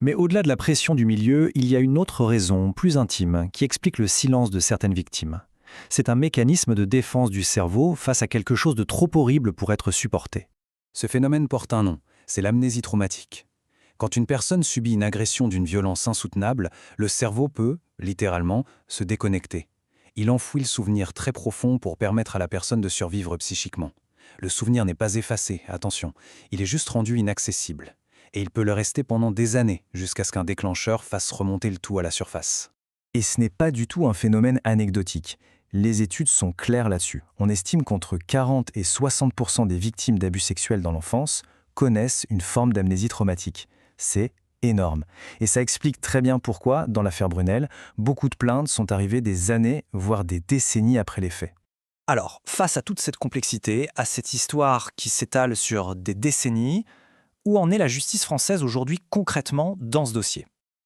Mais au-delà de la pression du milieu, il y a une autre raison, plus intime, qui explique le silence de certaines victimes. C'est un mécanisme de défense du cerveau face à quelque chose de trop horrible pour être supporté. Ce phénomène porte un nom, c'est l'amnésie traumatique. Quand une personne subit une agression d'une violence insoutenable, le cerveau peut, littéralement, se déconnecter. Il enfouit le souvenir très profond pour permettre à la personne de survivre psychiquement. Le souvenir n'est pas effacé, attention, il est juste rendu inaccessible. Et il peut le rester pendant des années, jusqu'à ce qu'un déclencheur fasse remonter le tout à la surface. Et ce n'est pas du tout un phénomène anecdotique. Les études sont claires là-dessus. On estime qu'entre 40 et 60% des victimes d'abus sexuels dans l'enfance connaissent une forme d'amnésie traumatique. C'est énorme. Et ça explique très bien pourquoi, dans l'affaire Brunel, beaucoup de plaintes sont arrivées des années, voire des décennies après les faits. Alors, face à toute cette complexité, à cette histoire qui s'étale sur des décennies, où en est la justice française aujourd'hui concrètement dans ce dossier?